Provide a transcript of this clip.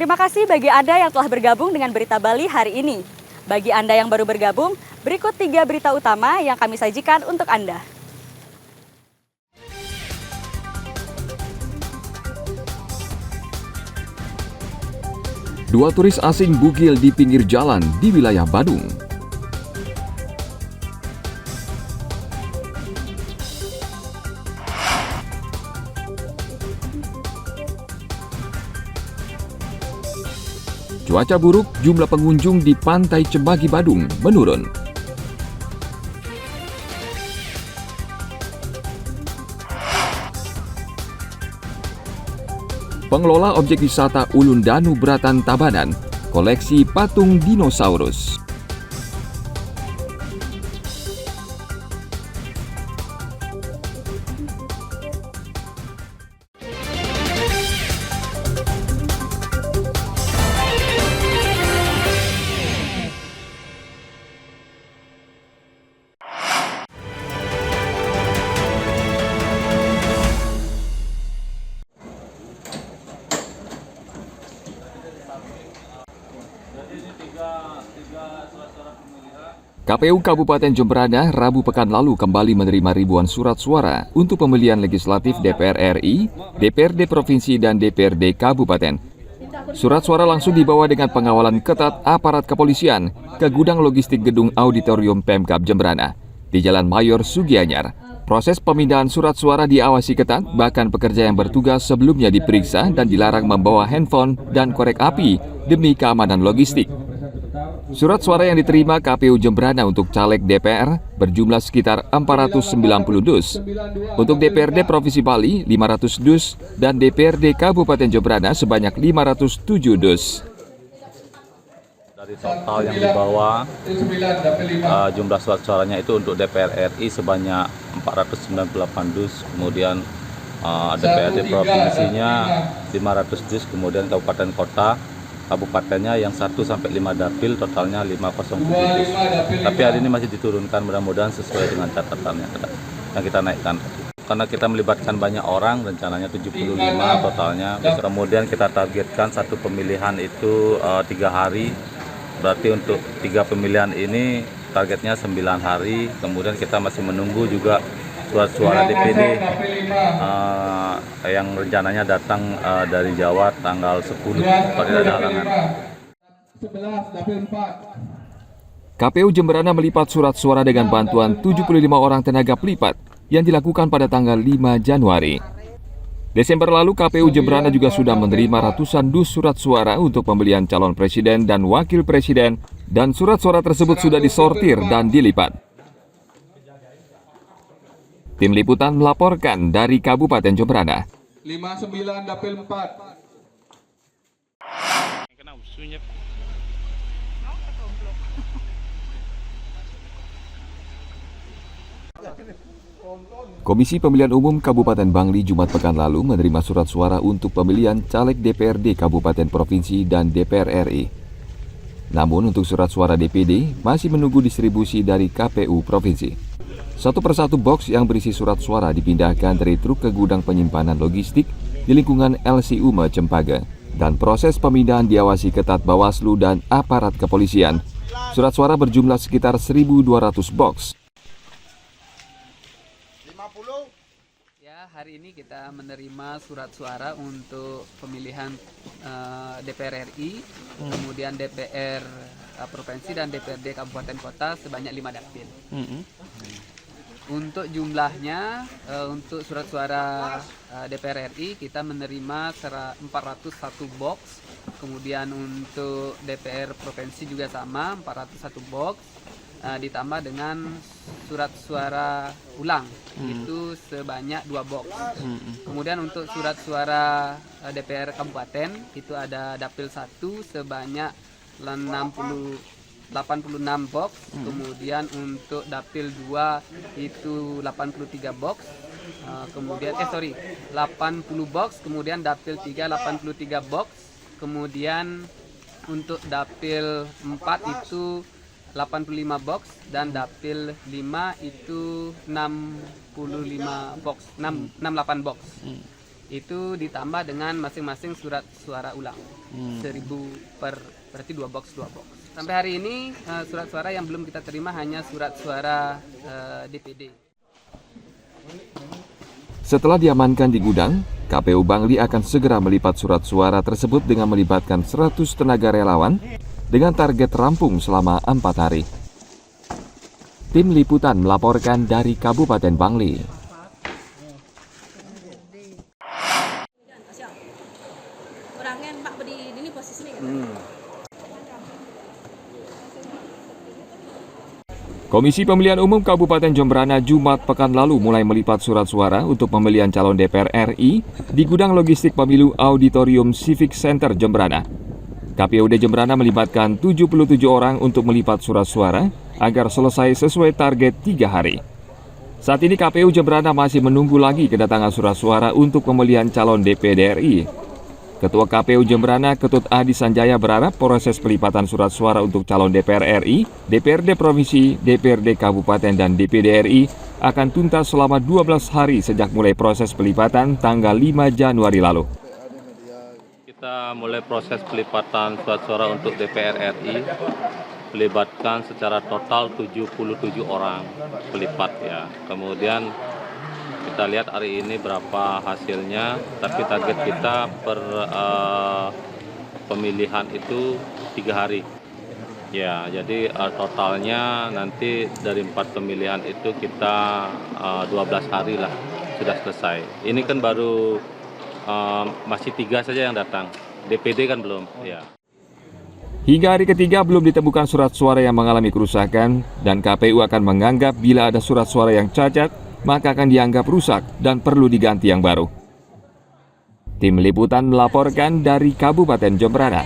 Terima kasih bagi Anda yang telah bergabung dengan Berita Bali hari ini. Bagi Anda yang baru bergabung, berikut 3 berita utama yang kami sajikan untuk Anda. Dua turis asing bugil di pinggir jalan di wilayah Badung. Cuaca buruk, jumlah pengunjung di Pantai Cebagi Badung menurun. Pengelola objek wisata Ulun Danu Bratan Tabanan, koleksi patung dinosaurus. KPU Kabupaten Jemberana Rabu pekan lalu kembali menerima ribuan surat suara untuk pemilihan legislatif DPR RI, DPRD Provinsi, dan DPRD Kabupaten. Surat suara langsung dibawa dengan pengawalan ketat aparat kepolisian ke gudang logistik gedung auditorium Pemkab Jemberana di Jalan Mayor Sugianyar. Proses pemindahan surat suara diawasi ketat, bahkan pekerja yang bertugas sebelumnya diperiksa dan dilarang membawa handphone dan korek api demi keamanan logistik. Surat suara yang diterima KPU Jemberana untuk caleg DPR berjumlah sekitar 490 dus. Untuk DPRD Provinsi Bali 500 dus dan DPRD Kabupaten Jemberana sebanyak 507 dus. Dari total yang dibawa, jumlah surat suaranya itu untuk DPR RI sebanyak 498 dus, kemudian DPRD Provinsinya 500 dus, kemudian Kabupaten Kota, kabupatennya yang 1 sampai 5 dapil, totalnya 507 dus. Tapi hari ini masih diturunkan, mudah-mudahan sesuai dengan catatannya yang kita naikkan. Karena kita melibatkan banyak orang, rencananya 75 totalnya. Kemudian kita targetkan satu pemilihan itu 3 hari. Berarti untuk 3 pemilihan ini targetnya 9 hari. Kemudian kita masih menunggu juga surat suara DPD yang rencananya datang dari Jawa tanggal 10 kalau tidak ada halangan. KPU Jemberana melipat surat suara dengan bantuan 75 orang tenaga pelipat yang dilakukan pada tanggal 5 Januari. Desember lalu KPU Jemberana juga sudah menerima ratusan dus surat suara untuk pemilihan calon presiden dan wakil presiden, dan surat suara tersebut sudah disortir dan dilipat. Tim Liputan melaporkan dari Kabupaten Jemberana. 59 Dapil 4. Komisi Pemilihan Umum Kabupaten Bangli Jumat pekan lalu menerima surat suara untuk pemilihan caleg DPRD Kabupaten Provinsi dan DPR RI. Namun untuk surat suara DPD masih menunggu distribusi dari KPU Provinsi. Satu persatu box yang berisi surat suara dipindahkan dari truk ke gudang penyimpanan logistik di lingkungan LC Ume Cempaka, dan proses pemindahan diawasi ketat Bawaslu dan aparat kepolisian. Surat suara berjumlah sekitar 1.200 box. Ya, hari ini kita menerima surat suara untuk pemilihan DPR RI, kemudian DPR Provinsi dan DPRD Kabupaten Kota sebanyak 5 dapil. Untuk jumlahnya, untuk surat suara DPR RI kita menerima 401 box, kemudian untuk DPR Provinsi juga sama 401 box, ditambah dengan surat suara ulang itu sebanyak 2 box. Kemudian untuk surat suara DPR Kabupaten itu ada dapil 1 sebanyak 86 box, kemudian untuk dapil 2 itu 83 box, kemudian 80 box, kemudian dapil 3 83 box, kemudian untuk dapil 4 itu 85 box, dan dapil 5 itu 65 box, 68 box. itu ditambah dengan masing-masing surat suara ulang 1.000 berarti 2 box. Sampai hari ini surat suara yang belum kita terima hanya surat suara DPD. Setelah diamankan di gudang, KPU Bangli akan segera melipat surat suara tersebut dengan melibatkan 100 tenaga relawan dengan target rampung selama 4 hari. Tim Liputan melaporkan dari Kabupaten Bangli. Komisi Pemilihan Umum Kabupaten Jemberana Jumat pekan lalu mulai melipat surat suara untuk pemilihan calon DPR RI di gudang logistik pemilu Auditorium Civic Center Jemberana. KPUD Jemberana melibatkan 77 orang untuk melipat surat suara agar selesai sesuai target 3 hari. Saat ini KPU Jemberana masih menunggu lagi kedatangan surat suara untuk pemilihan calon DPD RI. Ketua KPU Jemberana, Ketut Adi Sanjaya berharap proses pelipatan surat suara untuk calon DPR RI, DPRD Provinsi, DPRD Kabupaten, dan DPD RI akan tuntas selama 12 hari sejak mulai proses pelipatan tanggal 5 Januari lalu. Kita mulai proses pelipatan surat suara untuk DPR RI, melibatkan secara total 77 orang pelipat ya. Kemudian kita lihat hari ini berapa hasilnya, tapi target kita per pemilihan itu 3 hari. Ya, jadi totalnya nanti dari 4 pemilihan itu kita 12 hari lah sudah selesai. Ini kan baru masih 3 saja yang datang, DPD kan belum. Ya. Hingga hari ketiga belum ditemukan surat suara yang mengalami kerusakan dan KPU akan menganggap bila ada surat suara yang cacat, maka akan dianggap rusak dan perlu diganti yang baru. Tim Liputan melaporkan dari Kabupaten Jemberana.